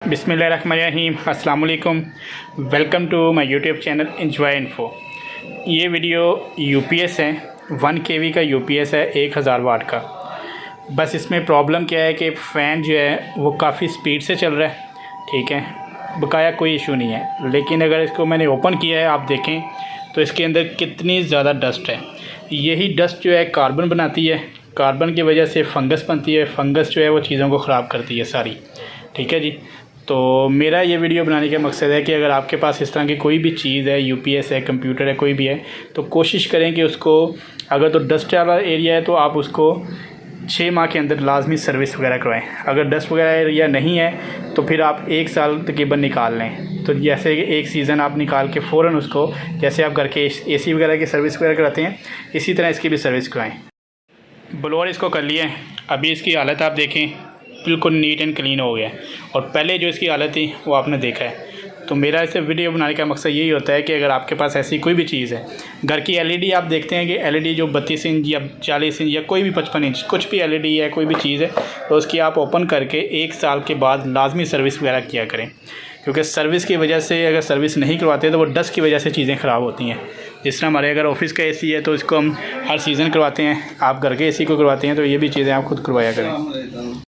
बिस्मिल्लाहिर्रहमानिर्रहीम अस्सलाम वालेकुम। Welcome to my YouTube channel enjoy info. ये वीडियो यूपीएस है, 1 kV का यूपीएस है, 1000 वाट का। बस इसमें प्रॉब्लम क्या है कि फ़ैन जो है वो काफ़ी स्पीड से चल रहा है, ठीक है, बकाया कोई इशू नहीं है। लेकिन अगर इसको मैंने ओपन किया है, आप देखें तो इसके अंदर कितनी ज़्यादा डस्ट है। यही डस्ट जो है कार्बन बनाती है, कार्बन की वजह से फंगस बनती है, फंगस जो है वो चीज़ों को ख़राब करती है सारी, ठीक है जी। तो मेरा ये वीडियो बनाने का मकसद है कि अगर आपके पास इस तरह की कोई भी चीज़ है, यूपीएस है, कंप्यूटर है, कोई भी है, तो कोशिश करें कि उसको, अगर तो डस्ट वाला एरिया है तो आप उसको 6 माह के अंदर लाजमी सर्विस वगैरह करवाएं। अगर डस्ट वगैरह एरिया नहीं है तो फिर आप 1 साल तकरीबन निकाल लें। तो जैसे कि 1 सीज़न आप निकाल के फ़ौरन उसको, जैसे आप घर के एसी वगैरह की सर्विस वगैरह कराते हैं, इसी तरह इसकी भी सर्विस करवाएँ। ब्लोअर इसको कर लिए, अभी इसकी हालत आप देखें, बिल्कुल नीट एंड क्लीन हो गया। और पहले जो इसकी हालत थी वो आपने देखा है। तो मेरा इसे वीडियो बनाने का मकसद यही होता है कि अगर आपके पास ऐसी कोई भी चीज़ है, घर की एलईडी आप देखते हैं कि एलईडी जो 32 इंच या 40 इंच या कोई भी 55 इंच कुछ भी एलईडी है, कोई भी चीज़ है, तो उसकी आप ओपन करके 1 साल के बाद लाजमी सर्विस वगैरह किया करें। क्योंकि सर्विस की वजह से, अगर सर्विस नहीं करवाते तो वो डस्ट की वजह से चीज़ें ख़राब होती हैं। जिस तरह हमारे अगर ऑफिस का एसी है तो इसको हम हर सीज़न करवाते हैं, आप घर के एसी को करवाते हैं, तो ये भी चीज़ें आप खुद करवाया करें।